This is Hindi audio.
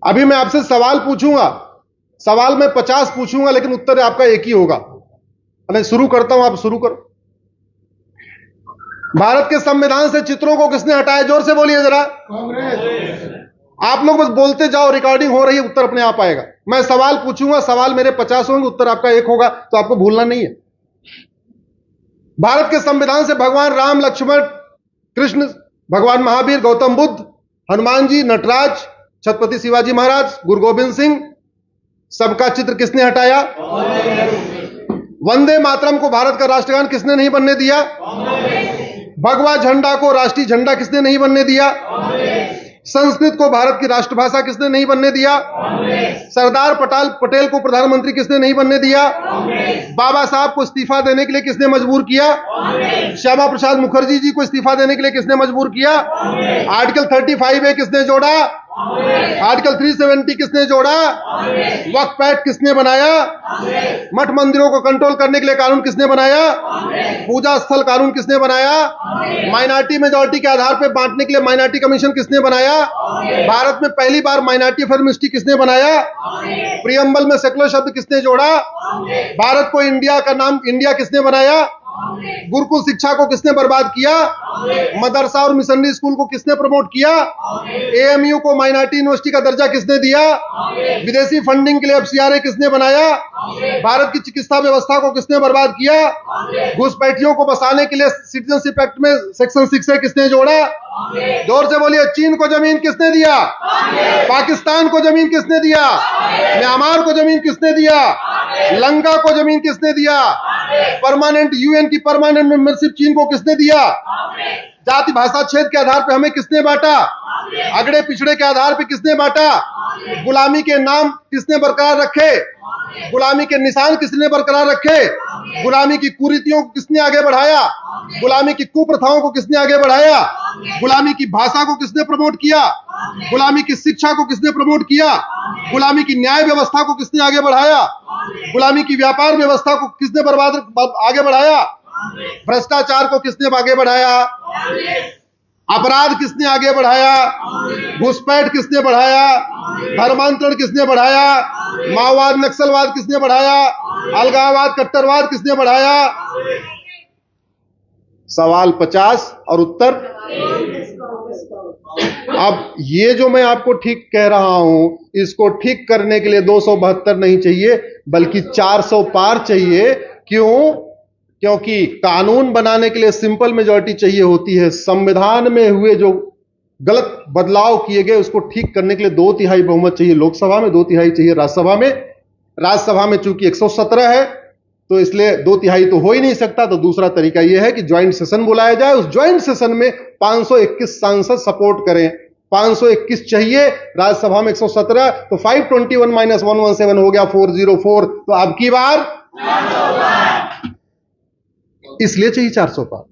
अभी मैं आपसे सवाल पूछूंगा, सवाल में 50 पूछूंगा, लेकिन उत्तर आपका एक ही होगा। मैं शुरू करता हूं, आप शुरू करो। भारत के संविधान से चित्रों को किसने हटाया? जोर से बोलिए जरा। कांग्रेस। आप लोग बस बोलते जाओ, रिकॉर्डिंग हो रही है, उत्तर अपने आप आएगा। मैं सवाल पूछूंगा, सवाल मेरे 50 होंगे, उत्तर आपका एक होगा, तो आपको भूलना नहीं है। भारत के संविधान से भगवान राम, लक्ष्मण, कृष्ण, भगवान महावीर, गौतम बुद्ध, हनुमान जी, नटराज, छत्रपति शिवाजी महाराज, गुरु गोविंद सिंह, सबका चित्र किसने हटाया? वंदे मातरम को भारत का राष्ट्रगान किसने नहीं बनने दिया? भगवा झंडा को राष्ट्रीय झंडा किसने नहीं बनने दिया? संस्कृत को भारत की राष्ट्रभाषा किसने नहीं बनने दिया? सरदार पटेल को प्रधानमंत्री किसने नहीं बनने दिया? बाबा साहब को इस्तीफा देने के लिए किसने मजबूर किया? श्यामा प्रसाद मुखर्जी जी को इस्तीफा देने के लिए किसने मजबूर किया? आर्टिकल 35A किसने जोड़ा? आर्टिकल 370 किसने जोड़ा? वक्फ एक्ट किसने बनाया? मठ मंदिरों को कंट्रोल करने के लिए कानून किसने बनाया? पूजा स्थल कानून किसने बनाया? माइनॉरिटी मेजॉरिटी के आधार पर बांटने के लिए माइनॉरिटी कमीशन किसने बनाया? भारत में पहली बार माइनॉरिटी अफेयर मिनिस्ट्री किसने बनाया? प्रियम्बल में सेकुलर शब्द किसने जोड़ा? भारत को इंडिया का नाम इंडिया किसने बनाया? गुरुकुल शिक्षा को किसने बर्बाद किया? मदरसा और मिशनरी स्कूल को किसने प्रमोट किया? एएमयू को माइनॉरिटी यूनिवर्सिटी का दर्जा किसने दिया? विदेशी फंडिंग के लिए एफसीआरए किसने बनाया? भारत की चिकित्सा व्यवस्था को किसने बर्बाद किया? घुसपैठियों को बसाने के लिए सिटीजनशिप एक्ट में सेक्शन 6 किसने जोड़ा? जोर से बोलिए। चीन को जमीन किसने दिया? पाकिस्तान को जमीन किसने दिया? म्यांमार को जमीन किसने दिया? लंका को जमीन किसने दिया? परमानेंट यूएन की परमानेंट मेंबरशिप चीन को किसने दिया? जाति भाषा क्षेत्र के आधार पर हमें किसने बांटा? अगड़े पिछड़े के आधार पर किसने बांटा? गुलामी के नाम किसने बरकरार रखे? गुलामी के निशान किसने बरकरार रखे? गुलामी की कुरीतियों को किसने आगे बढ़ाया? गुलामी की कुप्रथाओं को किसने आगे बढ़ाया? गुलामी की भाषा को किसने प्रमोट किया? गुलामी की शिक्षा को किसने प्रमोट किया? गुलामी की न्याय व्यवस्था को किसने आगे बढ़ाया? गुलामी की व्यापार व्यवस्था को किसने आगे बढ़ाया? भ्रष्टाचार को किसने आगे बढ़ाया? अपराध किसने आगे बढ़ाया? घुसपैठ किसने बढ़ाया? धर्मांतरण किसने बढ़ाया? माओवाद नक्सलवाद किसने बढ़ाया? अलगाववाद कट्टरवाद किसने बढ़ाया? सवाल 50 और उत्तर। अब ये जो मैं आपको ठीक कह रहा हूं, इसको ठीक करने के लिए 272 नहीं चाहिए, बल्कि 400 पार चाहिए। क्यों? क्योंकि कानून बनाने के लिए सिंपल मेजॉरिटी चाहिए होती है। संविधान में हुए जो गलत बदलाव किए गए उसको ठीक करने के लिए 2/3 बहुमत चाहिए। लोकसभा में 2/3 चाहिए, राज्यसभा में। राज्यसभा में चूंकि 117 है, तो इसलिए 2/3 तो हो ही नहीं सकता। तो दूसरा तरीका यह है कि ज्वाइंट सेशन बुलाया जाए। उस ज्वाइंट सेशन में 521 सांसद सपोर्ट करें। 521 चाहिए, राज्यसभा में 117, तो 521 - 117 हो गया 404। तो अब की बार इसलिए चाहिए 400 पार।